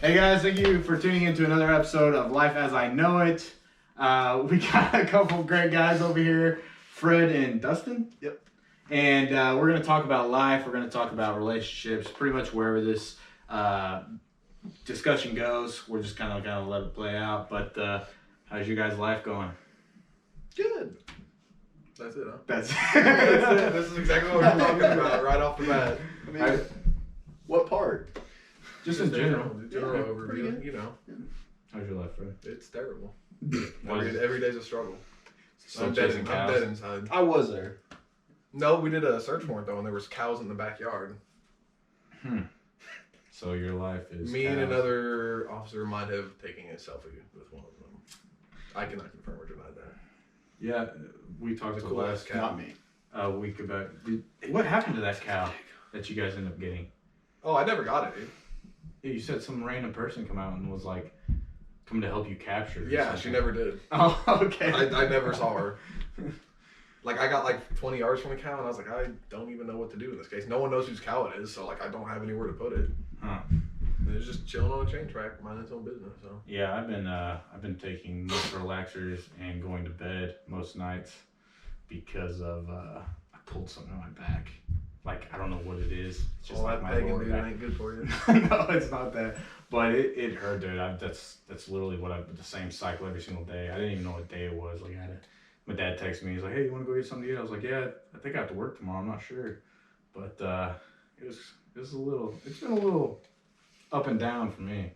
Hey guys, thank you for tuning into another episode of Life as I Know It. We got a couple great guys over here, Fred and Dustin. Yep. And we're going to talk about life. We're going to talk about relationships, pretty much wherever this discussion goes. We're just kind of going to let it play out. But how's your guys' life going? Good. That's it, huh? That's That's it. This is exactly what we're talking about right off the bat. I mean, what part? just in general. General Yeah, overview, pretty good. you know. How's your life, Fred? It's terrible. Why is it? Every day's a struggle. Still I'm dead, chasing I'm cows? dead inside. I was there. No, we did a search warrant though, and there was cows in the backyard. So your life is Me and cows. another officer might have taken a selfie with one of them. I cannot confirm or deny that. Yeah, we talked It's a the cool ass last cow. Not me. week about what happened to that cow that you guys ended up getting. Oh, I never got it, dude. Yeah, you said some random person come out and was like, come to help you capture it or Yeah, something. she never did. Oh, okay. I never saw her. Like, I got like 20 yards from the cow, and I was like, I don't even know what to do in this case. No one knows whose cow it is, so like, I don't have anywhere to put it. Huh. And it was just chilling on a chain track, minding its own business. So Yeah, I've been taking most relaxers and going to bed most nights because of I pulled something on my back. Like, I don't know what it is. It's just all like that my pegging, lower dude, back. ain't good for you. No, it's not that. But it hurt, dude. That's literally what the same cycle every single day. I didn't even know what day it was. Like, my dad texted me. He's like, "Hey, you want to go get something to eat?" I was like, "Yeah, I think I have to work tomorrow. I'm not sure." But it's been a little up and down for me.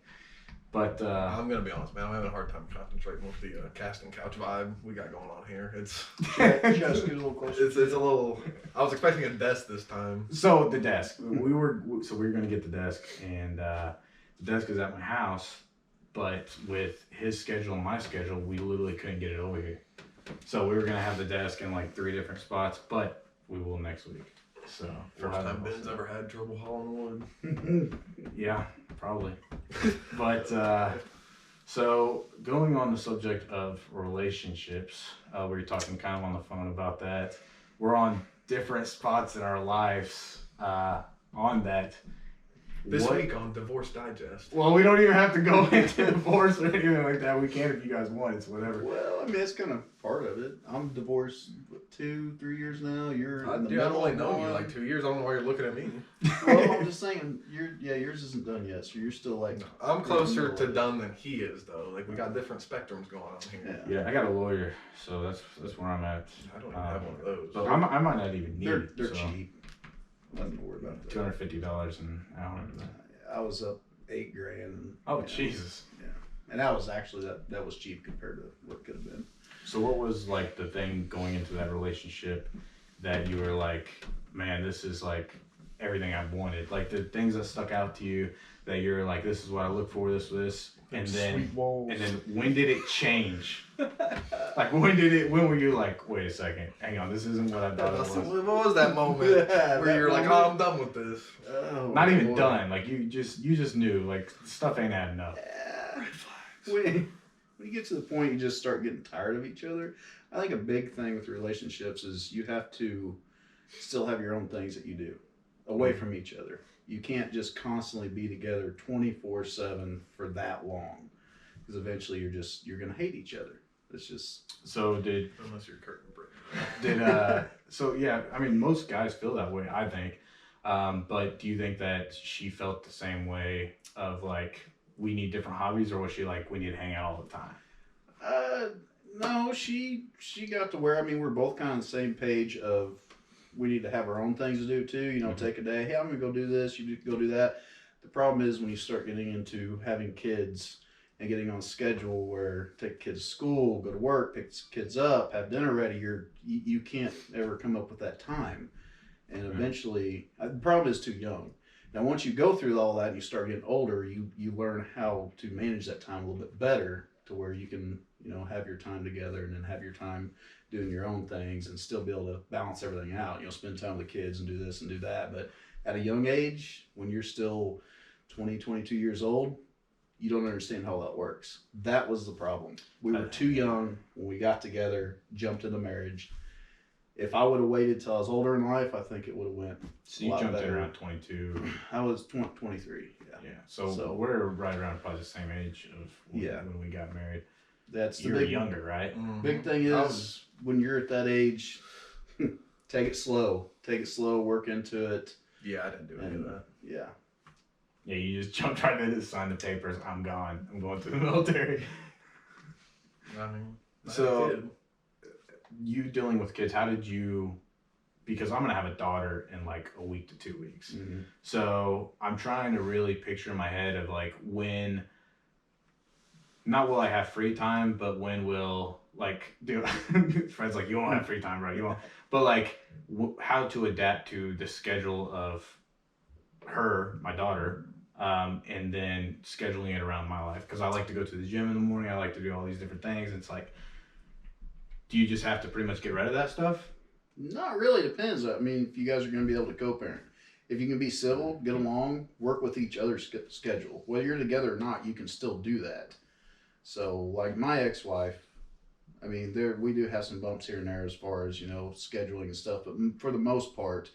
But I'm gonna be honest, man. I'm having a hard time concentrating with the casting couch vibe we got going on here. It's Just get a little closer. it's a little. I was expecting a desk this time. so the desk. We were gonna get the desk, and the desk is at my house. But with his schedule and my schedule, we literally couldn't get it over here. So we were gonna have the desk in like 3 different spots, but we will next week. So we'll First have time it Ben's all ever had trouble hauling wood. set. Yeah, probably. But so going on the subject of relationships, we were talking kind of on the phone about that. We're on different spots in our lives on that. This What- week on Divorce Digest. Well, we don't even have to go into divorce or anything like that. We can if you guys want. It's whatever. Well, I mean, it's kind of part of it. I'm divorced 2-3 years now. You're in the Dude, I've middle only of known you one. like 2 years. I don't know why you're looking at me. Well, I'm just saying, yours isn't done yet, so you're still like. I'm closer to done than he is, though. Like, we got different spectrums going on here. Yeah. Yeah, I got a lawyer, so that's where I'm at. I don't even have one of those. But I might not even need They're it. they're so cheap. Nothing to worry about. $250 an hour. I was up $8,000. And, Oh yeah. Jesus! Yeah, and that was actually that was cheap compared to what could have been. So what was like the thing going into that relationship that you were like, man, this is like everything I wanted. Like the things that stuck out to you that you're like, this is what I look for. This, and then when did it change? Like when were you like, wait a second, hang on, this isn't what I thought it was. What was that moment Yeah, where that you're like, moment. oh, I'm done with this? Oh, Not even boy. done. Like you just knew like stuff ain't adding up. Yeah. When you get to the point you just start getting tired of each other, I think a big thing with relationships is you have to still have your own things that you do away from each other. You can't just constantly be together 24/7 for that long, because eventually you're gonna hate each other. It's just So Unless you're Kurt and Britt. so yeah, I mean most guys feel that way, I think. But do you think that she felt the same way of like we need different hobbies, or was she like we need to hang out all the time? no, she got to where, I mean, we're both kind of on the same page of we need to have our own things to do too. You know, Mhm. take a day. Hey, I'm gonna go do this. You go do that. The problem is when you start getting into having kids and getting on a schedule where take kids to school, go to work, pick kids up, have dinner ready. You can't ever come up with that time, and eventually the problem is too young. Now, once you go through all that and you start getting older, you learn how to manage that time a little bit better to where you can, have your time together and then have your time doing your own things and still be able to balance everything out. Spend time with the kids and do this and do that. But at a young age, when you're still 20, 22 years old, you don't understand how that works. That was the problem. We were too young when we got together, jumped into marriage. If I would have waited till I was older in life, I think it would have went. So you lot jumped in better. around 22. I was 23. Yeah. Yeah. So, So- we're right around probably the same age of Yeah. when we got married. That's the You were big younger, right? Big thing I is was- when you're at that age, take it slow. Take it slow. Work into it. Yeah, I didn't do any of that. Yeah. Yeah, you just jumped right in and signed the papers. I'm gone. I'm going to the military. I mean, I So- had a kid. You dealing with kids, how did you, because I'm going to have a daughter in like a week to 2 weeks. So I'm trying to really picture in my head of like when, not will I have free time, but when will like do friends like you won't have free time, right? You won't, but like how to adapt to the schedule of her, my daughter, and then scheduling it around my life because I like to go to the gym in the morning. I like to do all these different things. It's like, do you just have to pretty much get rid of that stuff? Not really. Depends. I mean, if you guys are going to be able to co-parent, if you can be civil, get along, work with each other's schedule. Whether you're together or not, you can still do that. So, like my ex-wife, I mean, we do have some bumps here and there as far as scheduling and stuff. But for the most part,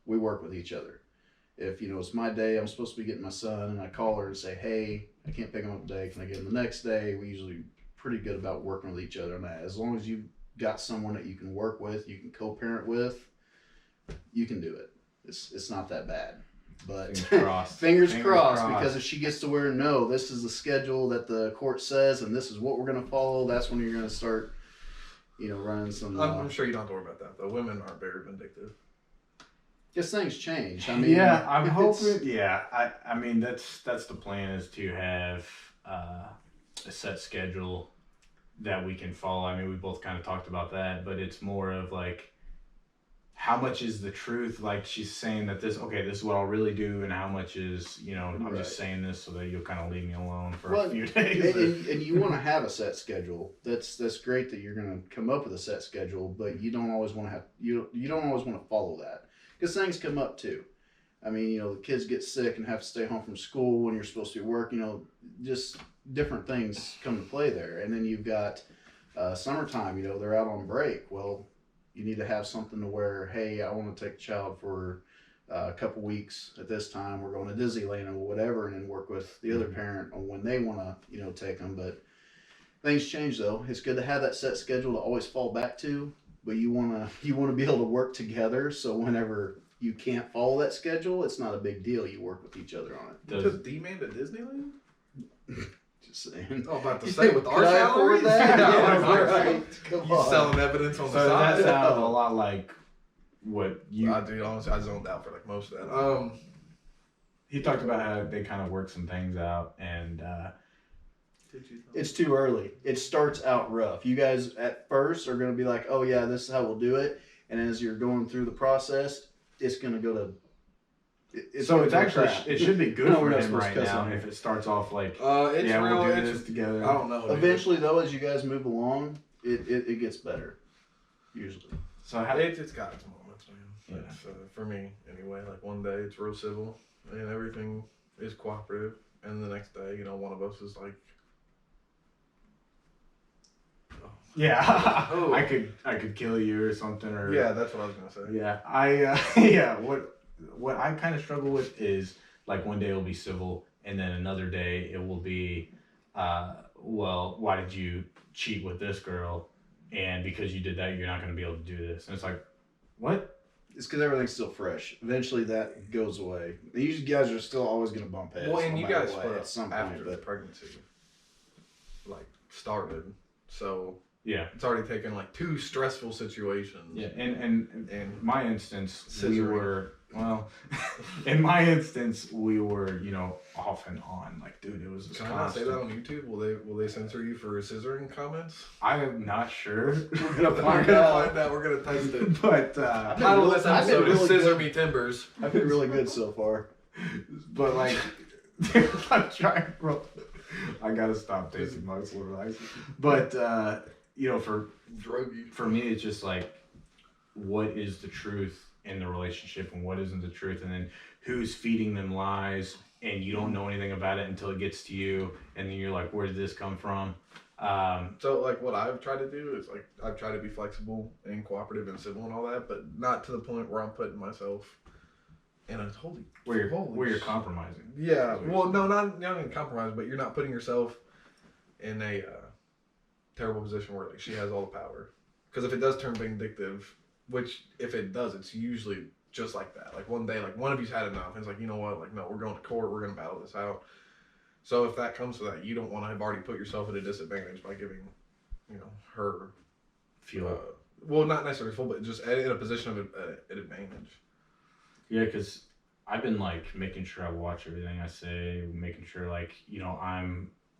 we work with each other. If it's my day, I'm supposed to be getting my son, and I call her and say, "Hey, I can't pick him up today. Can I get him the next day?" We usually pretty good about working with each other on that. As long as you've got someone that you can work with, you can co-parent with, you can do it. It's not that bad. But Fingers crossed. fingers crossed, because if she gets to where no, this is the schedule that the court says, and this is what we're gonna follow, that's when you're gonna start, running some. I'm sure you don't have to worry about that though. Women aren't very vindictive. Because things change. I mean, yeah, I'm it's- hoping. Yeah, I mean that's the plan is to have a set schedule that we can follow. I mean, we both kind of talked about that, but it's more of like, how much is the truth? Like she's saying that this is what I'll really do, and how much is I'm Right. just saying this so that you'll kind of leave me alone for Well, a few days. and you want to have a set schedule. That's great that you're going to come up with a set schedule, but you don't always want to have you don't always want to follow that because things come up too. I mean, the kids get sick and have to stay home from school when you're supposed to be working. Just different things come to play there. And then you've got summertime. They're out on break. Well, you need to have something to where, hey, I want to take the child for a couple weeks at this time. We're going to Disneyland or whatever, and then work with the other parent on when they want to, take them. But things change though. It's good to have that set schedule to always fall back to, but you want to be able to work together. So whenever you can't follow that schedule, it's not a big deal. You work with each other on it. Took D-Man to Disneyland? Just saying. Oh, about to say with our Could I afford salaries? that? Yeah, Yeah, like, right. Come You on. selling evidence on So the that side? sounds a lot like what you. Dude, honestly, I zoned out for like most of that. He talked about how they kind of work some things out, and It's too early. It starts out rough. You guys at first are going to be like, oh yeah, this is how we'll do it. And as you're going through the process, it's going to go to. so it's actually crap. it should be good No, for we're not him supposed to right cuss now on if it starts off like It's yeah real. we'll do It's, this together. I don't know. dude. Eventually, though, as you guys move along, it gets better. Usually. So how, It's got its moments, man. Yeah. It's, for me, anyway. Like one day it's real civil and everything is cooperative, and the next day, one of us is like, yeah, Oh. I could kill you or something or yeah, that's what I was gonna say. yeah yeah what I kind of struggle with is like one day it'll be civil and then another day it will be well, why did you cheat with this girl, and because you did that you're not going to be able to do this, and it's like what. It's because everything's still fresh. Eventually, that goes away. You guys are still always going to bump heads. Well, and no you matter guys what, split at up some after point, the but pregnancy, like started, so Yeah, it's already taken like two stressful situations. yeah, and And my instance, we Scissoring. were in my instance, we were off and on. Like, dude, it was just can I not say constant. that on YouTube? Will they censor you for scissoring comments? I am not sure. we're We're going to find gonna out. find out. We're gonna test it. but Title of this I've been episode is really "Scissor good. Me Timbers." I've been really good so far. but like, I'm trying, bro. I gotta stop tasting my little ice. But Druggy. for me, it's just like, what is the truth in the relationship and what isn't the truth, and then who's feeding them lies and you don't know anything about it until it gets to you, and then you're like, where did this come from? So like what I've tried to do is like I've tried to be flexible and cooperative and civil and all that, but not to the point where I'm putting myself in a Where you're compromising. Yeah, well, no, not in compromise, but you're not putting yourself in a terrible position where like she has all the power. Because if it does turn vindictive, which if it does, it's usually just like that. Like one day, like one of you's had enough, and it's like, you know what, like no, we're going to court, we're going to battle this out. So if that comes to that, you don't want to have already put yourself at a disadvantage by giving, her Fuel. well, not necessarily full, but just in a position of an advantage. Yeah, because I've been like making sure I watch everything I say, making sure like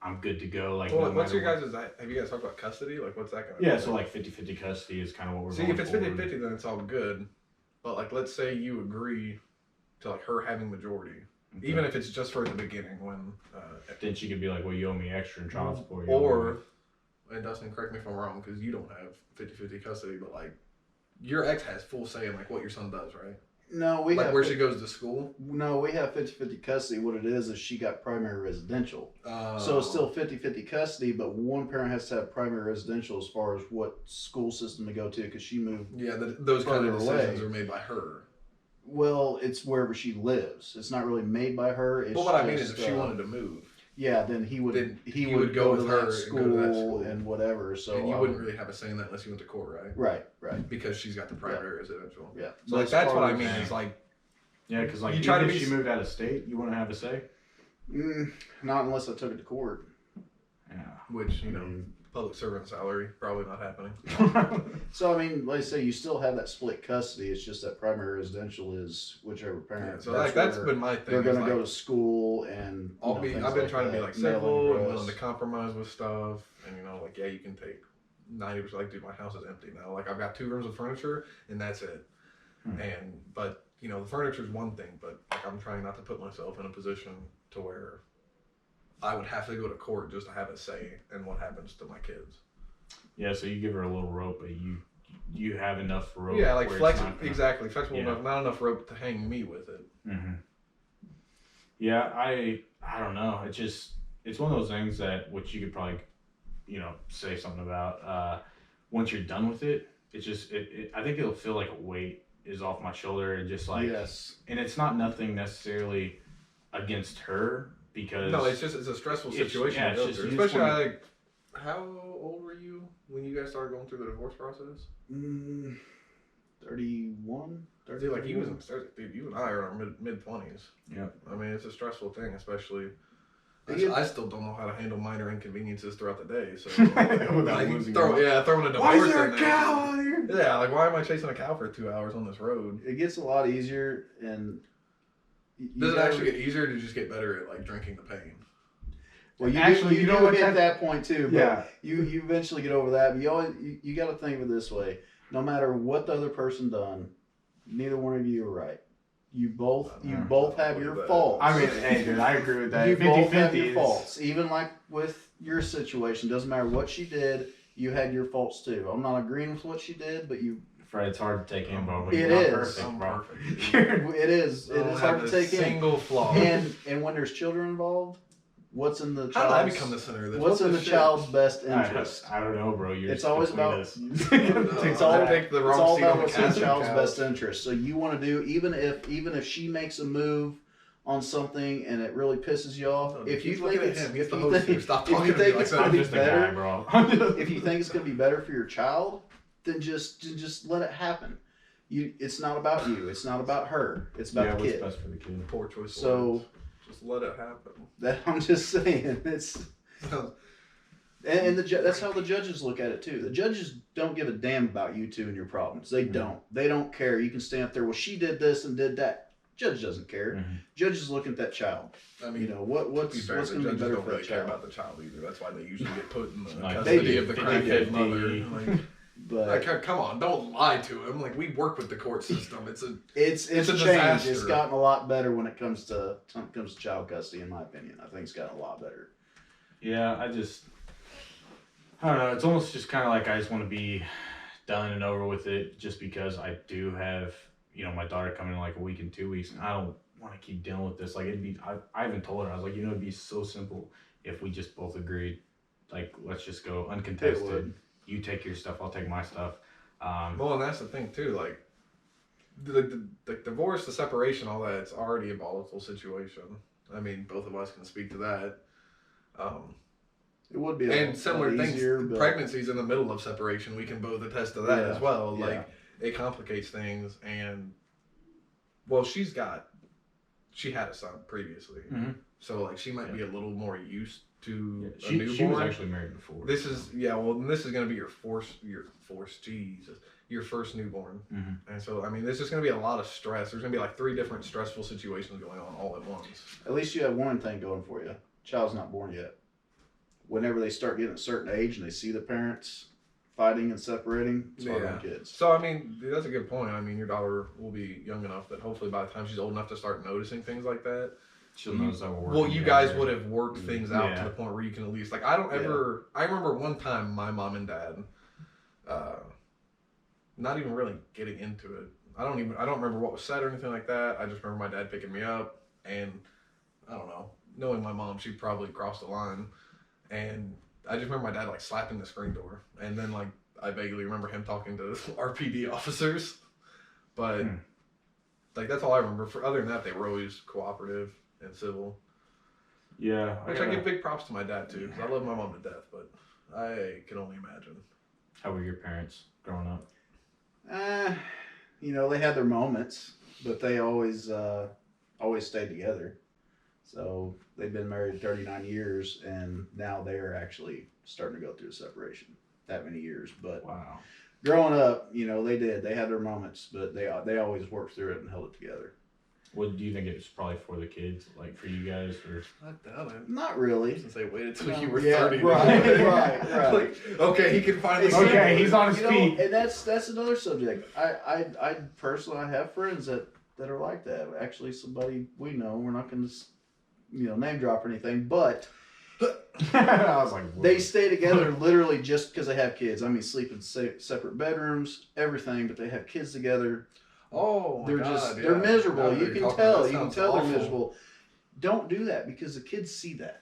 I'm good to go. Like, well, no what's your matter guys' have you guys talked about custody? Like, what's that going to Yeah, be? so like 50-50 custody is kind of what we're See, going if it's forward. 50-50, then it's all good. But like, let's say you agree to like her having majority, Okay. even if it's just for the beginning when. Then she could be like, well, you owe me extra in child support. you owe me Or, and Dustin, correct me if I'm wrong, because you don't have 50-50 custody, but like, your ex has full say in like what your son does, right? No, we Like have where she goes to school. No, we have 50-50 custody. What it is she got primary residential. Oh. So it's still 50-50 custody, but one parent has to have primary residential as far as what school system to go to because she moved. Yeah, those kind of further decisions away. are made by her. Well, it's wherever she lives. It's not really made by her. It's But what I mean is, just, if she wanted to move, yeah, then he would go to with her that and go to that school school. and whatever. So and you wouldn't really have a say in that unless you went to court, right? Right. Because she's got the primary residential. Yeah. So like, As that's far what I as- mean. Is like, Yeah, because like You try even to if be she moved out of state, you want to have a say. Not unless I took it to court. Yeah. which I mean, public servant salary probably not happening. So I mean, like I say, you still have that split custody. It's just that primary residential is whichever parent. Yeah, so like that's where been my thing. they're going to is, go like, to school and. I've been trying to be like mailing civil and address. willing to compromise with stuff, and like you can take 90%. Like, dude, my house is empty now. Like I've got 2 rooms of furniture and that's it. But the furniture is one thing, but like I'm trying not to put myself in a position to where I would have to go to court just to have a say in what happens to my kids. Yeah, so you give her a little rope, but you have enough rope. Yeah, like where it's flexible, not gonna- exactly flexible Yeah. enough, not enough rope to hang me with it. Mm-hmm. Yeah, I don't know. It's one of those things that which you could probably say something about. Once you're done with it, it's just I think it'll feel like a weight is off my shoulder and just like Yes. and it's not nothing necessarily against her because No, it's a stressful situation yeah, to go it's just- through. you just Especially wanna- how old were you when you guys started going through the divorce process? 31. Dude, like you and I are in our mid 20s. Yeah. I mean, it's a stressful thing, especially. Yeah. I still don't know how to handle minor inconveniences throughout the day. So Without losing throwing a divorce Why is there in a there. cow on here? Yeah, like why am I chasing a cow for 2 hours on this road? It gets a lot easier, and Does it actually get easier, or do you just get better at like drinking the pain? Well, you Actually, you you know do what, hit that- that point too. But Yeah. you eventually get over that. But you got to think of it this way: no matter what the other person done, neither one of you are right. You both have your faults. I mean, hey, dude, I agree with that. You 50-50 both have your is- faults. Even like with your situation, doesn't matter what she did, you had your faults too. I'm not agreeing with what she did, but you. Fred, it's hard to take in, bro. But It you're not is. perfect, I'm bro. perfect. It is. It is hard to take in. Single flaw. And when there's children involved, what's in the How did I child's become the center of this? what's in the shit? child's best interest? I don't know, bro. You're It's just always between about- us. It's all- I picked the It's wrong all seat on about the what's in the casting child's couch. best interest. So you want to do even if she makes a move on something and it really pisses you off. No, if you keep think looking at it's him. He's if the you host think, here. Stop if talking you to me think like it's that. going I'm to be just a guy, better, bro. if you think it's going to be better for your child, then just let it happen. It's not about you. It's not about her. It's about Yeah, the what's kid. best for the kid? Poor choice. of So- words. Just let it happen. That I'm just saying. It's and that's how the judges look at it too. The judges don't give a damn about you two and your problems. They Mhm. don't. They don't care. You can stand up there. Well, she did this and did that. Judge doesn't care. Mhm. Judge is looking at that child. I mean, What's to be fair, going the to be judges better don't for really that care child. about the child either. That's why they usually get put in the Like, custody they of the do. crackhead 50-50. mother. Like, But come on, don't lie to him. Like, we work with the court system. It's a it's it's a changed. disaster. It's gotten a lot better when it comes to child custody. In my opinion, I think it's gotten a lot better. Yeah, I don't know. It's almost just kind of like I just want to be done and over with it just because I do have, my daughter coming in like a week and 2 weeks. And I don't want to keep dealing with this. Like it'd be, I even told her, I was like, you know, it'd be so simple if we just both agreed, like let's just go It uncontested. would. You take your stuff, I'll take my stuff. Well, and that's the thing too. Like the divorce, the separation, all that. It's already a volatile situation. I mean, both of us can speak to that. It would be And similar things, easier, but pregnancies in the middle of separation, we can both attest to that Yeah, as well. yeah. Like, it complicates things. And, well, she had a son previously. Mhm. So, like, she might be a little more used to a she newborn. was actually married before. This is, this is going to be your first newborn. Mhm. And so, I mean, there's just going to be a lot of stress. There's going to be like 3 different stressful situations going on all at once. at least you have one thing going for you. Child's not born yet. Whenever they start getting a certain age and they see the parents fighting and separating, it's hard on kids. So, I mean, that's a good point. I mean, your daughter will be young enough that hopefully by the time she's old enough to start noticing things like that, She'll notice that we're working. well, you guys together. would have worked things out Yeah. to the point where you can at least, like, I remember one time my mom and dad, not even really getting into it. I don't remember what was said or anything like that. I just remember my dad picking me up, and I don't know, knowing my mom, she probably crossed the line, and I just remember my dad like slapping the screen door, and then like I vaguely remember him talking to RPD officers, but like that's all I remember. For other than that, they were always cooperative and civil. Yeah. Which I give big props to my dad too, because I love my mom to death, but I can only imagine. How were your parents growing up? You know, they had their moments, but they always stayed together. So they've been married 39 years, and now they're actually starting to go through a separation. That many years, but Wow. growing up, you know, they had their moments, but they always worked through it and held it together. What do you think it was probably for the kids, like for you guys, or? I doubt it. Not really. Since they waited till No, you were yeah, 30. right. Like, okay, he can finally. Okay, he's on his You know, feet. and that's another subject. I personally, I have friends that are like that. Actually, somebody we know. We're not going to, name drop or anything, but I was like, whoa. they stay together literally just because they have kids. I mean, sleep in separate bedrooms, everything, but they have kids together. Oh, my They're God, they're yeah. miserable. Now You that can you're talking tell. about it, You can sounds tell awful. they're miserable. Don't do that because the kids see that.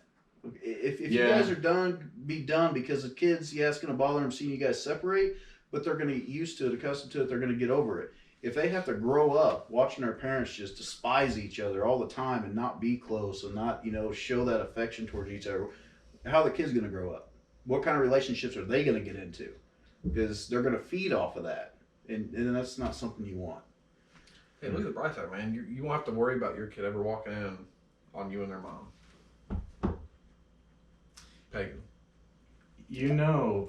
If you Yeah. guys are done, be done because the kids, yeah, it's going to bother them seeing you guys separate, but they're going to get used to it, accustomed to it. They're going to get over it. If they have to grow up watching their parents just despise each other all the time and not be close and not, show that affection towards each other, how are the kids going to grow up? What kind of relationships are they going to get into? Because they're going to feed off of that, and that's not something you want. Hey, look at the bright side, man. You won't have to worry about your kid ever walking in on you and their mom. Pagan.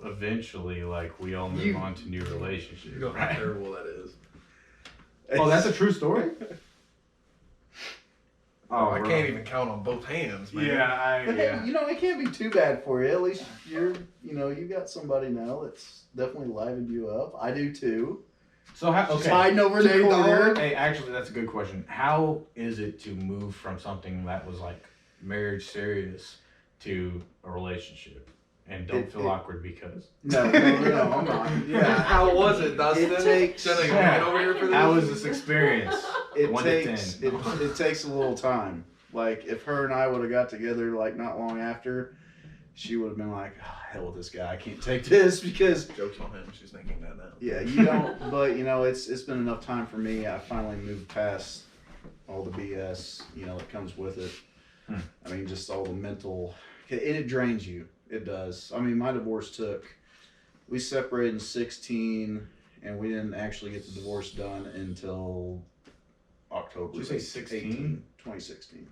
Eventually, like we all move on to new relationships. You know how terrible that is. Oh, that's a true story. Oh, I can't even count on both hands, man. But hey, it can't be too bad for you. At least you got somebody now that's definitely livened you up. I do too. So how? Just Okay. hiding over in the corner. Hey, actually, that's a good question. How is it to move from something that was like marriage serious to a relationship and don't feel awkward because? No, I'm not. Yeah, how was it, Dustin? It takes- Jenna, you wanna get over here for this? How was this experience? It 1 to takes 10. it takes a little time. Like if her and I would have got together like not long after, she would have been like, oh, hell with this guy. I can't take this because Joke's on him. She's thinking that now. yeah, you don't. But it's been enough time for me. I finally moved past all the BS that comes with it. I mean, just all the mental, and it drains you. It does. I mean, my divorce we separated in 2016, and we didn't actually get the divorce done until October. Did you say 16? 2016.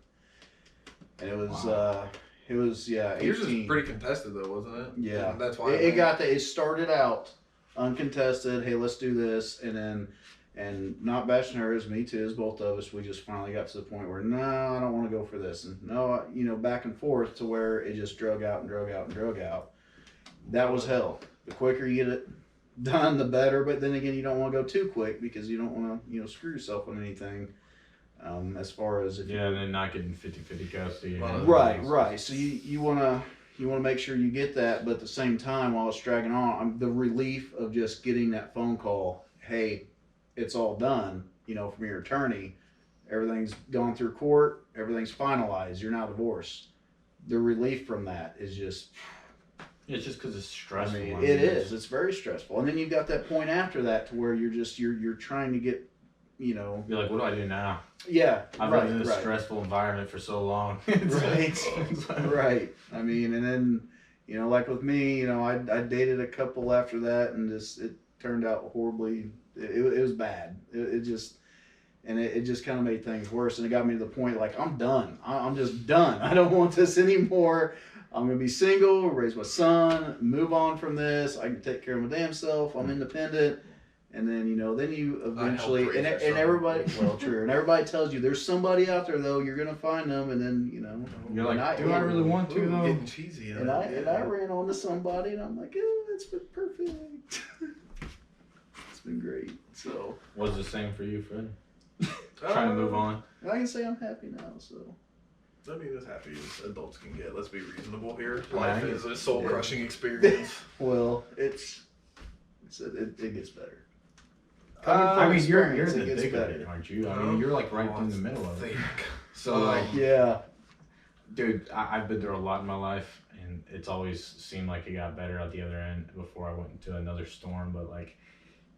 And it was, Wow. 18. Yours was pretty contested though, wasn't it? Yeah. And that's why It started out uncontested. Hey, let's do this. And not bashing her, as me too, as both of us, we just finally got to the point where, no, I don't want to go for this. And no, back and forth to where it just drug out and drug out and drug out. That was hell. The quicker you get it done, the better. But then again, you don't want to go too quick because you don't want to, screw yourself on anything. As far as if Yeah, and then not getting 50-50 custody. Right. So you wanna make sure you get that, but at the same time, while it's dragging on, the relief of just getting that phone call, hey, it's all done, from your attorney, everything's gone through court, everything's finalized, you're now divorced. The relief from that is just, It's just because it's stressful. I mean, it is. It's very stressful. And then you've got that point after that to where you're trying to get, you know. You're like, what do I do now? Yeah. I've right, been in this right. stressful environment for so long. Right. I mean, and then, you know, like with me, you know, I dated a couple after that, and just it turned out horribly. It was bad. It just. And it just kind of made things worse. And it got me to the point, like, I'm done. I'm just done. I don't want this anymore. I'm going to be single, raise my son, move on from this. I can take care of my damn self. I'm independent. And then, you know, then you eventually, and everybody, well, true. And everybody tells you there's somebody out there, though. You're going to find them. And then, you know. You're like, do I really want to, though? Getting cheesy. And I ran on to somebody, and I'm like, oh, it's been perfect. It's been great. So. Was the same for you, Fred? Trying to move on. And I can say I'm happy now, so. I mean, as happy as adults can get. Let's be reasonable here. Yeah, Life is a soul-crushing experience. Well, it gets better. I mean, you're in it the gets thick of better. it, aren't you? I mean, you're like right in the middle of it. So like, Yeah. dude, I've been through a lot in my life, and it's always seemed like it got better at the other end before I went into another storm. But like,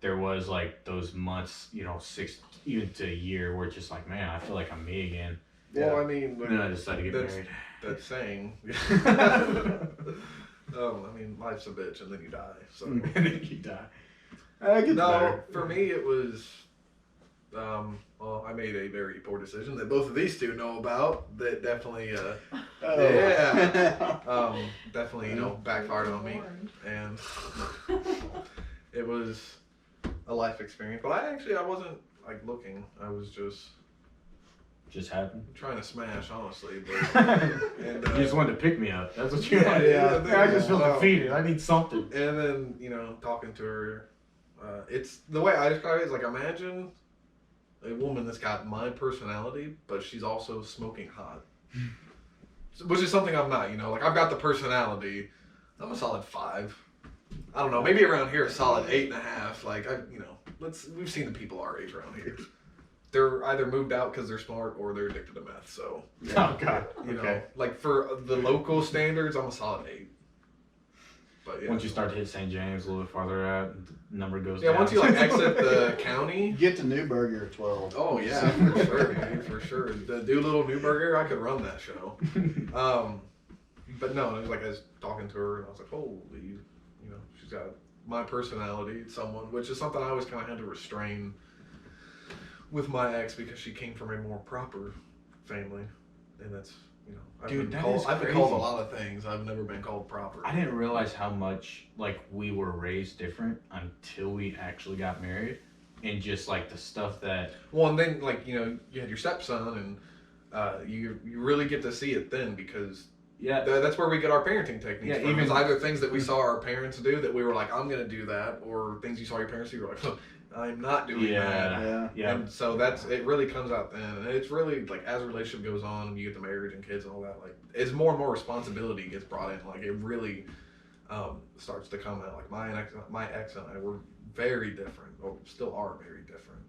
there was like those months, you know, 6 even to a year, where it's just like, man, I feel like I'm me again. Well, I mean, And then I decided to get married. that saying. I mean, life's a bitch, and then you die. So. And then you die. It gets No, better. for me it was, well, I made a very poor decision that both of these two know about. That definitely, definitely, you know, backfired on me, and it was a life experience. But I wasn't like looking. I was Just happened. trying to smash, honestly. But, and, You just wanted to pick me up. That's what you Yeah, wanted. yeah, I just feel wow. defeated. I need something. And then, you know, talking to her, it's the way I describe it is like, imagine a woman that's got my personality, but she's also smoking hot. Which is something I'm not, you know, like I've got the personality. I'm a solid 5. I don't know, maybe around here a solid 8.5. Like we've seen the people our age around here. They're either moved out because they're smart or they're addicted to meth. So, Oh God. you know, Okay. like for the local standards, I'm a solid 8. But yeah. Once you start to hit St. James a little bit farther out, the number goes Yeah, down. once you like exit the county. Get to Newburgh, you're 12. Oh yeah, for sure, dude, for sure. The Doolittle Newburger, I could run that show. But no, it was like I was talking to her and I was like, holy, you know, she's got my personality, someone, which is something I always kind of had to restrain with my ex because she came from a more proper family, and that's, you know, I've been called a lot of things. I've never been called proper. I didn't realize how much like we were raised different until we actually got married, and just like the stuff that. Well, and then like, you know, you had your stepson, and you really get to see it then because. Yeah. That's where we get our parenting techniques Yeah, from. even It's either things that we saw our parents do that we were like, I'm going to do that, or things you saw your parents do, you were like, oh, I'm not doing that. Yeah. And so it really comes out then. And it's really, like, as a relationship goes on, and you get the marriage and kids and all that, like, as more and more responsibility gets brought in, like, it really starts to come out. Like, my ex and I were very different, or still are very different.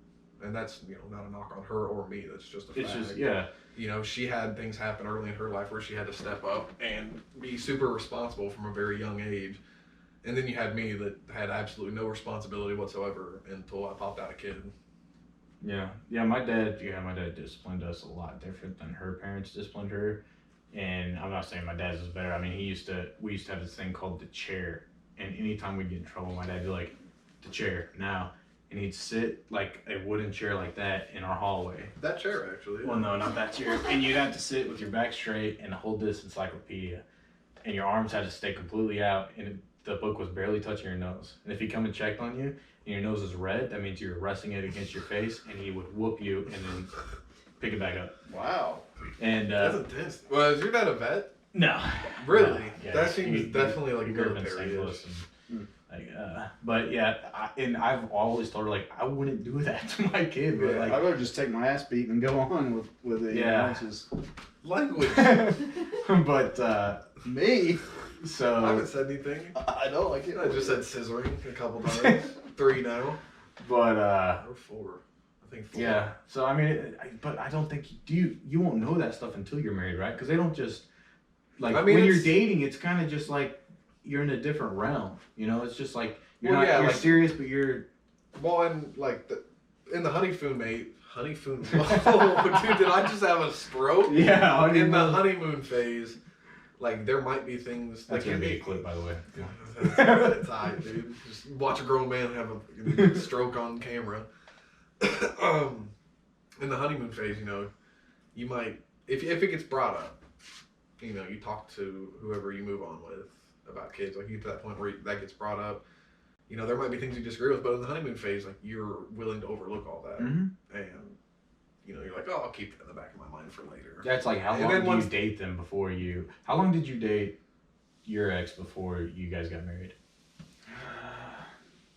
And that's, you know, not a knock on her or me. That's just a fact. It's just, yeah. You know, she had things happen early in her life where she had to step up and be super responsible from a very young age. And then you had me that had absolutely no responsibility whatsoever until I popped out a kid. Yeah. My dad disciplined us a lot different than her parents disciplined her. And I'm not saying my dad's was better. I mean, we used to have this thing called the chair. And anytime we'd get in trouble, my dad'd be like, the chair, now. And he'd sit like a wooden chair like that in our hallway. That chair, actually. Well, no, not that chair. And you'd have to sit with your back straight and hold this encyclopedia. And your arms had to stay completely out. And the book was barely touching your nose. And if he come and checked on you and your nose is red, that means you're resting it against your face. And he would whoop you and then pick it back up. Wow. And That's intense. Well, is your dad a vet? no. Really? No, yeah, That seems definitely like he a grew up in military. St. Louis. Like, but yeah, I've always told her like I wouldn't do that to my kid, but Yeah. like I'd rather just take my ass beat and go on with it. Yeah. You know, it's just Language. but me. I so haven't said anything. I know. I I just said scissoring a couple times. 3 now. but Or 4. I think 4. Yeah. So I mean, but I don't think you won't know that stuff until you're married, right? Because they don't just like I mean, when you're it's- dating, it's kind of just like you're in a different realm. You know, it's just like you're Well, not yeah, you're like- serious, but you're Well, and like in the honeymoon, Whoa, dude, did I just have a stroke? yeah. In the honeymoon phase, like there might be things. That's like gonna be a clip, by the way. That's high, dude. Just watch a grown man have a stroke on camera. In the honeymoon phase, you know, you might if it gets brought up, you know, you talk to whoever you move on with about kids. Like you get to that point where that gets brought up. You know, there might be things you disagree with, but in the honeymoon phase, like you're willing to overlook all that, Mm-hmm. and you know, you're like, oh, I'll keep it in the back of my mind for later. That's like how And long then do once- you date them before you? How long did you date your ex before you guys got married?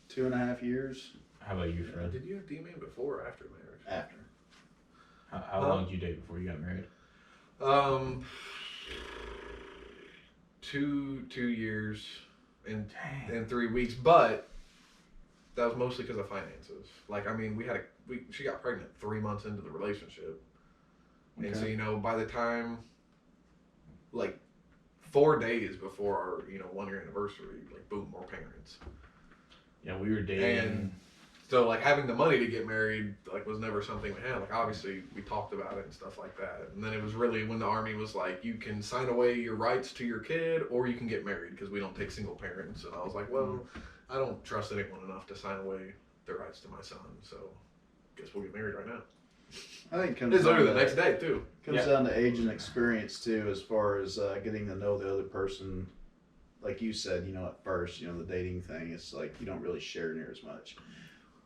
2.5 years How about you, Fred? Did you have D-Man before or after marriage? after. How long did you date before you got married? 2 years and Dang. 3 weeks, but that was mostly because of finances. Like, I mean, she got pregnant 3 months into the relationship, and so Okay. you know, by the time, like, 4 days before our 1-year anniversary, like, boom, we're parents. Yeah, we were dating. And so, like, having the money to get married, like, was never something we had. Like, obviously, we talked about it and stuff like that. And then it was really when the Army was like, you can sign away your rights to your kid, or you can get married, because we don't take single parents. And I was like, well, I don't trust anyone enough to sign away their rights to my son, so guess we'll get married right now. I think it comes It's down literally to, the next day, too. comes down to age and experience too, as far as getting to know the other person. Like you said, at first, the dating thing, it's like you don't really share near as much.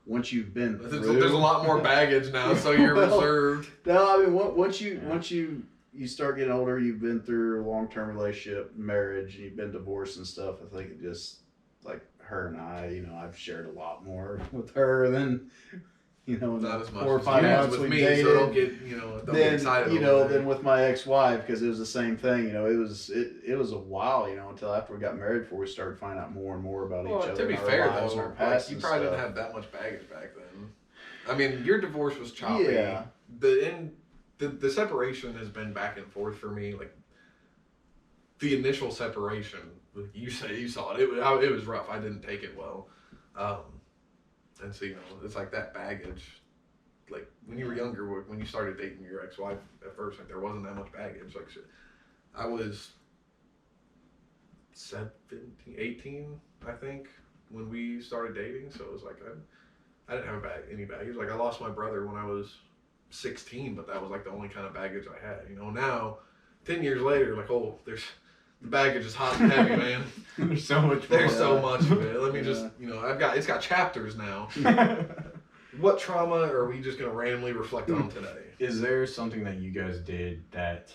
Once you've been through, There's a lot more baggage now, so you're Well, reserved. No, I mean once you start getting older, you've been through a long-term relationship, marriage, and you've been divorced and stuff. I think it just like her and I, I've shared a lot more with her than in Not the as much 4 or as 5 you months with we me, dated. so don't get excited. Then over then with my ex-wife, because it was the same thing. It was a while, until after we got married before we started finding out more and more about each other. To be and our fair, lives though, and our past you and probably didn't stuff. have that much baggage back then. I mean, your divorce was choppy. Yeah. The separation has been back and forth for me. Like the initial separation, you say you saw it. It was rough. I didn't take it well, and so it's like that baggage. Like when you were younger, when you started dating your ex-wife at first, like there wasn't that much baggage. Like I was 17, 18, I think, when we started dating. So it was like I didn't have any baggage. Like I lost my brother when I was 16, but that was like the only kind of baggage I had. Now, 10 years later, like the baggage is hot and heavy, man. There's so much. There's more. so much of it. Let me Yeah. just it's got chapters now. What trauma are we just gonna randomly reflect on today? Is there something that you guys did that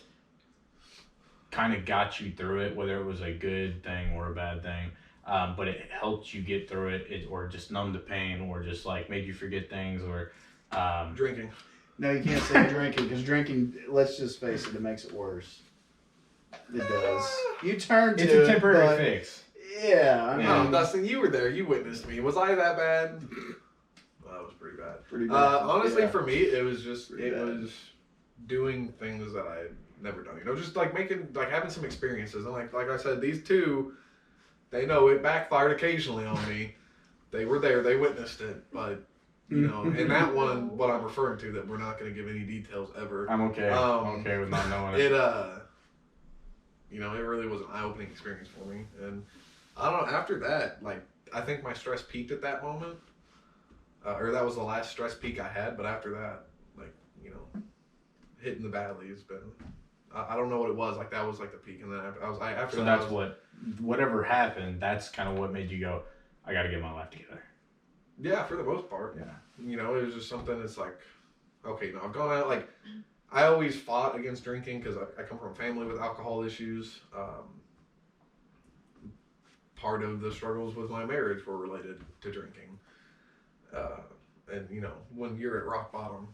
kind of got you through it, whether it was a good thing or a bad thing, but it helped you get through it, or just numbed the pain, or just like made you forget things, or Drinking. No, you can't say drinking, because drinking, let's just face it makes it worse. It does. You turn to it's a it, temporary but- fix. Yeah, I mean, No, Dustin, you were there. You witnessed me. Was I that bad? Well, that was pretty bad. pretty bad. Honestly, Yeah. for me, it was just Pretty bad. was doing things that I had never done. Just like having some experiences. And like I said, these two, they know it backfired occasionally on me. They were there. They witnessed it. But and that one, what I'm referring to, that we're not going to give any details ever. I'm okay. I'm okay with not knowing it. It really was an eye-opening experience for me. And I don't know, after that, like, I think my stress peaked at that moment. Or that was the last stress peak I had, but after that, like, hitting the valley has been, I don't know what it was, like, that was like the peak. And then after So that, that's whatever happened, that's kind of what made you go, I got to get my life together. yeah, for the most part. Yeah. It was just something that's like, okay, I've gone out, like, I always fought against drinking because I come from a family with alcohol issues. Part of the struggles with my marriage were related to drinking. And, when you're at rock bottom,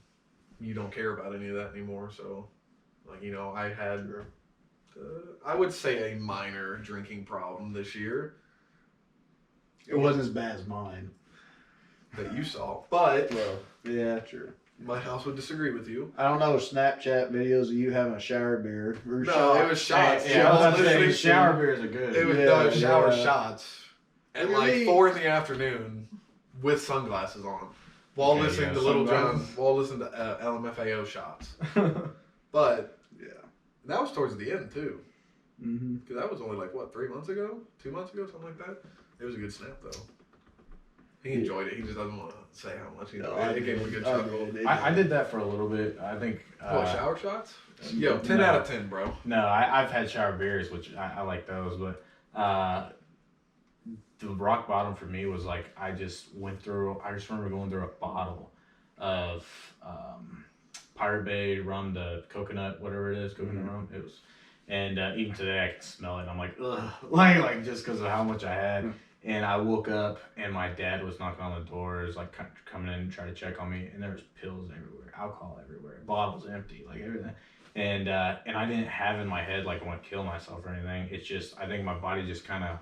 you don't care about any of that anymore. So, like, I had, I would say a minor drinking problem this year It wasn't as bad as mine. that you saw. But Well, yeah, true. My house would disagree with you. I don't know, Snapchat videos of you having a shower beer. Or No, shot. it was shots. Yeah, I was about to say, Listening to- shower beers are good. It was Yeah, no shower yeah. shots at Look at like me. 4 in the afternoon with sunglasses on, while Okay, listening yeah, to Little John, sunglasses. while listening to LMFAO shots. But Yeah. that was towards the end too, Mm-hmm. because that was only like what 3 months ago, 2 months ago, something like that. It was a good snap though. He enjoyed it. He just doesn't want to say how much he enjoyed it. It gave him a good chuckle. I did that for a little bit. I think. What, shower shots? Yo, 10 out of 10, bro. No, I've had shower beers, which I like those, but the rock bottom for me was like I just remember going through a bottle of Pirate Bay rum, the coconut, whatever it is, coconut rum. It was, and even today I can smell it. And I'm like, ugh, like just because of how much I had. And I woke up and my dad was knocking on the doors, like coming in and trying to check on me. And there was pills everywhere, alcohol everywhere, bottles empty, like everything. And I didn't have in my head like I want to kill myself or anything. It's just I think my body just kind of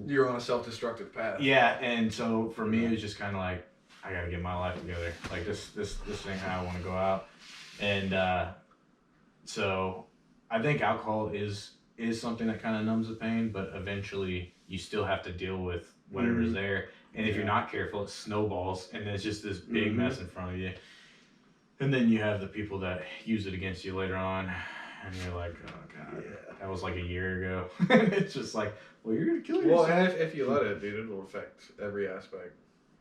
You're on a self-destructive path. yeah. And so for me it was just kind of like I gotta get my life together. Like this thing how I want to go out. And so I think alcohol is something that kind of numbs the pain, but eventually you still have to deal with whatever's there. And if you're not careful, it snowballs, and it's just this big mess in front of you. And then you have the people that use it against you later on, and you're like, oh god, that was like a year ago. And it's just like, well, you're gonna kill Well, yourself. and if you let it, dude, it'll affect every aspect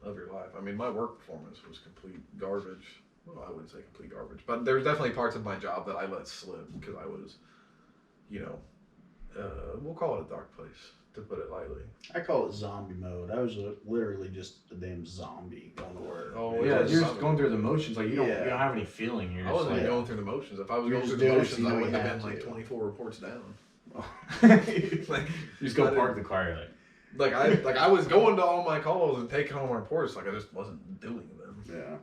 of your life. I mean, my work performance was complete garbage. Well, I wouldn't say complete garbage, but there's definitely parts of my job that I let slip because I was, we'll call it a dark place, to put it lightly. I call it zombie mode. I was literally just a damn zombie going to work. Oh, Yeah, was you're something. just going through the motions. Like you don't Yeah. have any feeling. You're I just wasn't like, going through the motions. If I was You're going just through the doing it motions, 'cause I you wouldn't know have you been have like to. 24 reports down. you just go park the car. You're like, I was going to all my calls and taking all my reports. Like I just wasn't doing them. Yeah.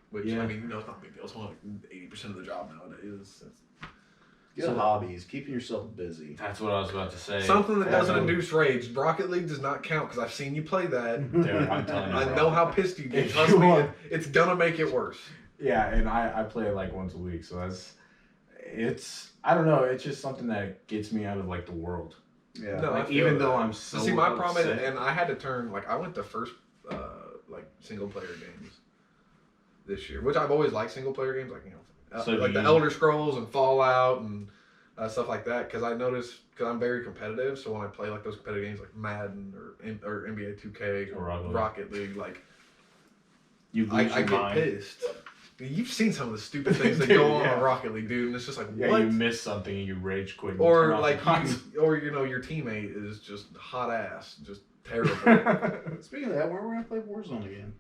Which Yeah. I mean, it's not a big deal. It's only like 80% of the job nowadays. Get hobbies. Keeping yourself busy. that's what I was about to say. Something that doesn't Yeah. induce rage. Rocket League does not count because I've seen you play that. Dude, I'm telling you, I bro. know how pissed you get. If Trust you me, want- it's gonna make it worse. Yeah, and I play it like once a week, so I don't know, it's just something that gets me out of like the world. Yeah. No, I Like, feel even that. though I'm so See, my problem is, upset- and I had to turn I went to first single player games this year, which I've always liked single player games, So like do the you- Elder Scrolls and Fallout and stuff like that. Because I noticed, because I'm very competitive, so when I play like those competitive games like Madden or NBA 2K or Or Rocket League, like you lose I your get mind. pissed. You've seen some of the stupid things that go on Yeah. Rocket League, dude, and it's just like, Yeah, what? you miss something and you rage quit. and you Or turn off like the console. your teammate is just hot ass, just terrible. Speaking of that, when we're gonna play Warzone again?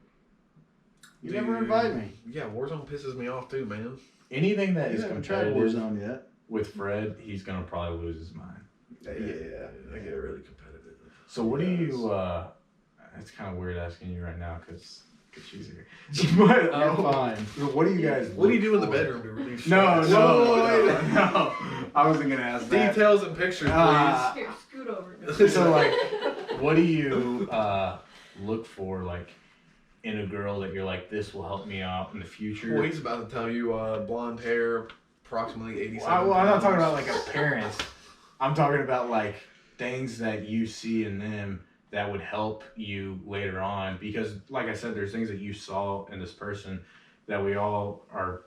You Dude, never invite me. Yeah, Warzone pisses me off too, man. Anything that You is haven't tried competitive Warzone yet. with Fred, he's gonna probably lose his mind. Yeah. I get really competitive. So what do Yes. you? It's kind of weird asking you right now because she's here. But You're fine. what do you guys? What do you look do in the for? bedroom to relieve No, stress? no. I wasn't gonna ask that. Details and pictures, Ah. please. Here, scoot over. So like, what do you look for like in a girl that you're like this will help me out in the future? Well, he's about to tell you blonde hair, approximately 87 Well, I'm not talking about pounds. like appearance. I'm talking about like things that you see in them that would help you later on. Because, like I said, there's things that you saw in this person that we all are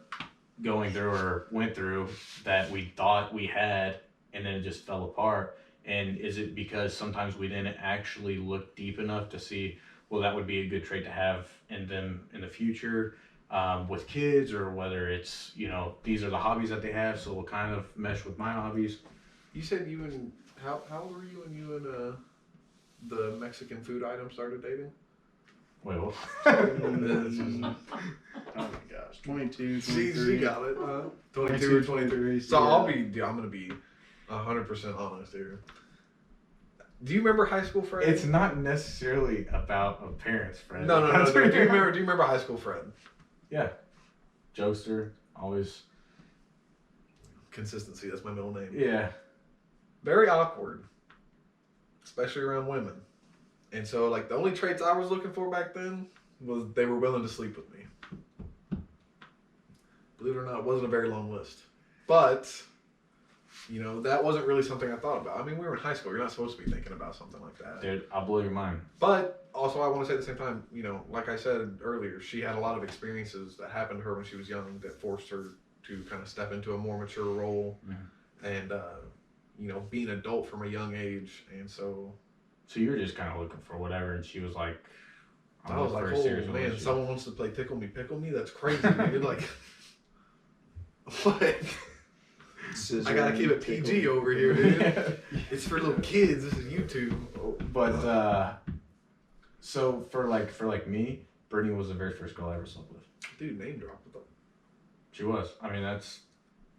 going through or went through that we thought we had, and then it just fell apart. And is it because sometimes we didn't actually look deep enough to see, well, that would be a good trait to have in them in the future? With kids, or whether it's, these are the hobbies that they have, so it'll kind of mesh with my hobbies. You said you and how old were you when you and the Mexican food item started dating? Wait, what? Oh my gosh. 22, She 23. got it. 22 or 23. So yeah. I'm gonna be 100% honest here. Do you remember high school Fred? It's not necessarily about appearance, Fred. No. That's Do you what- remember high school Fred? Yeah. Jokester, always. Consistency. That's my middle name. Yeah. Very awkward, especially around women. And so, like, the only traits I was looking for back then was they were willing to sleep with me. believe it or not, it wasn't a very long list. But, you know, that wasn't really something I thought about. I mean, we were in high school. You're not supposed to be thinking about something like that. Dude, I'll blow your mind. But also, I want to say at the same time, you know, like I said earlier, she had a lot of experiences that happened to her when she was young that forced her to kind of step into a more mature role and, you know, be an adult from a young age. And so you were just kind of looking for whatever, and she was like, I was like, oh man, someone wants to play Tickle Me, Pickle Me? That's crazy, dude. Like, I gotta keep it PG over here, dude. It's for little kids. This is YouTube. But, so for like me, Brittany was the very first girl I ever slept with. Dude, name drop with them. She was. I mean,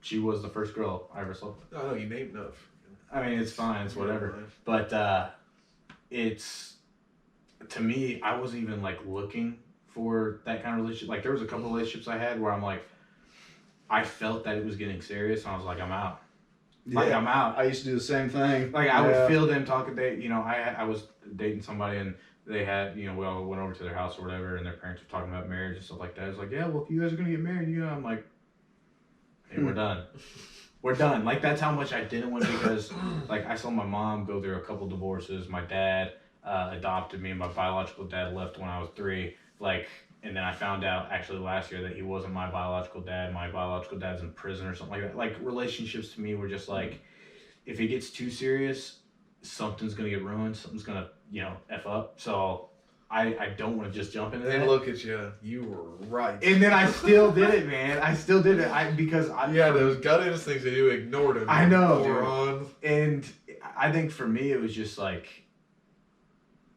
she was the first girl I ever slept with. No, you named enough. I mean, it's fine. It's whatever. But, it's, to me, I wasn't even like looking for that kind of relationship. Like there was a couple of relationships I had where I'm like, I felt that it was getting serious, and I was like, I'm out. Like I'm out. I used to do the same thing. Like I would feel them talking. You know, I was dating somebody, and they had, you know, we all went over to their house or whatever, and their parents were talking about marriage and stuff like that. I was like, yeah, well, if you guys are gonna get married, you know, I'm like, hey, we're done. We're done. Like that's how much I didn't want, because like I saw my mom go through a couple divorces. My dad adopted me, and my biological dad left when I was 3. Like, and then I found out actually last year that he wasn't my biological dad. My biological dad's in prison or something like that. Like relationships to me were just like, if it gets too serious, something's gonna get ruined. Something's gonna, you know, F up. So I don't want to just jump into that. And look at you. You were right. And then I still did it, man. I still did it. Because yeah, those gut instincts that you ignored it. I know, moron. And I think for me it was just like,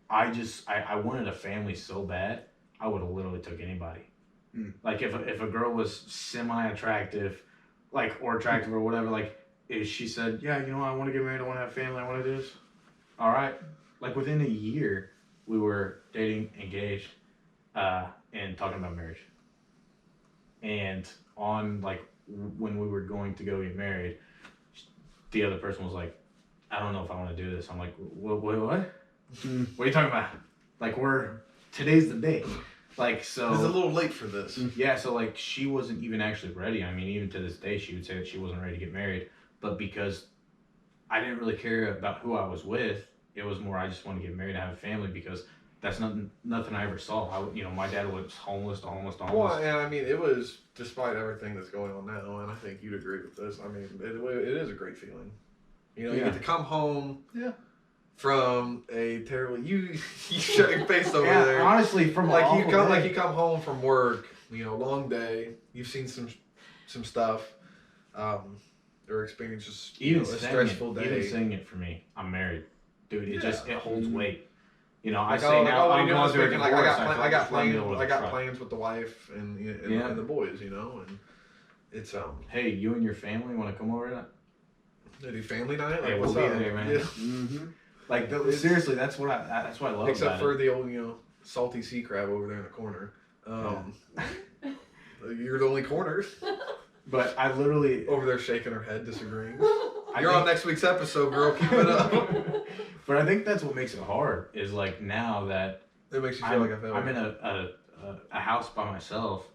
I wanted a family so bad, I would have literally took anybody. Like if a girl was semi-attractive, like, or attractive or whatever, like if she said, yeah, you know, I want to get married, I want to have a family, I want to do this. All right. Like within a year, we were dating, engaged, and talking about marriage. And on like when we were going to go get married, the other person was like, I don't know if I want to do this. I'm like, what? What are you talking about? Like today's the day. Like, so. It's a little late for this. Yeah, so like she wasn't even actually ready. I mean, even to this day, she would say that she wasn't ready to get married. But because I didn't really care about who I was with, it was more I just want to get married and have a family, because that's nothing I ever saw. My dad was homeless. Well, and I mean, it was, despite everything that's going on now, and I think you'd agree with this, I mean, it is a great feeling. You know, you get to come home from a terrible, you shut your face over there. Honestly, from you come home from work, you know, long day, you've seen some stuff, or experienced just a stressful day. Even saying it for me, I'm married. Dude, it holds weight. You know, like, I say now, I'm going through a divorce. I got plans with the wife and the boys, you know, and it's Hey, you and your family want to come over to they do family night? Hey, we'll be there, man. Yeah. Like seriously, that's what I love. Except for the old, you know, salty sea crab over there in the corner. You're the only corner. But I literally over there shaking her head, disagreeing. You're on next week's episode, girl. Keep it up. But I think that's what makes it hard. Is like now that it makes you feel like I'm in a house by myself.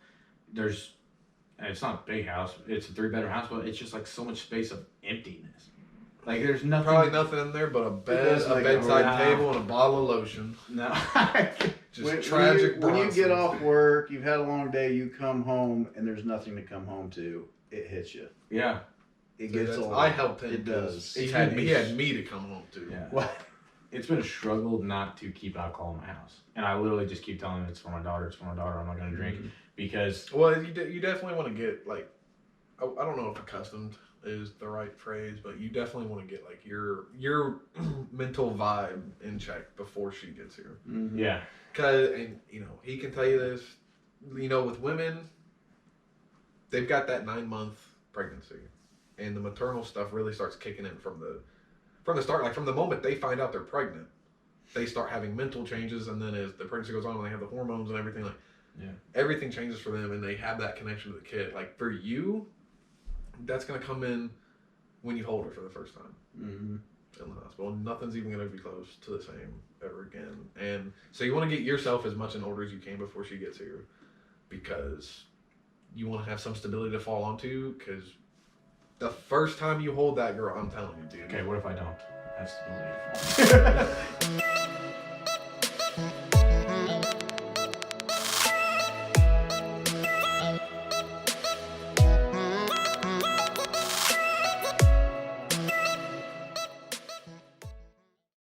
It's not a big house. It's a 3-bedroom house, but it's just like so much space of emptiness. Like there's nothing. Probably nothing in there but a bed, a bedside table, and a bottle of lotion. No. Just tragic. When you get off work, you've had a long day, you come home, and there's nothing to come home to. It hits you. Yeah. It gets old. I helped him. It does. He had me to come home to. Yeah. What? It's been a struggle not to keep alcohol in my house, and I literally just keep telling him it's for my daughter. It's for my daughter. I'm not gonna drink because. Well, you definitely want to get like, I don't know if accustomed is the right phrase, but you definitely want to get like your mental vibe in check before she gets here. Mm-hmm. Yeah. And you know, he can tell you this. You know, with women, they've got that 9-month pregnancy, and the maternal stuff really starts kicking in from the start. Like from the moment they find out they're pregnant, they start having mental changes, and then as the pregnancy goes on, and they have the hormones and everything, like everything changes for them, and they have that connection to the kid. Like for you, that's gonna come in when you hold her for the first time in the hospital. Nothing's even gonna be close to the same ever again. And so you want to get yourself as much in order as you can before she gets here, because you want to have some stability to fall onto, because the first time you hold that girl, I'm telling you, dude. Okay, what if I don't have stability?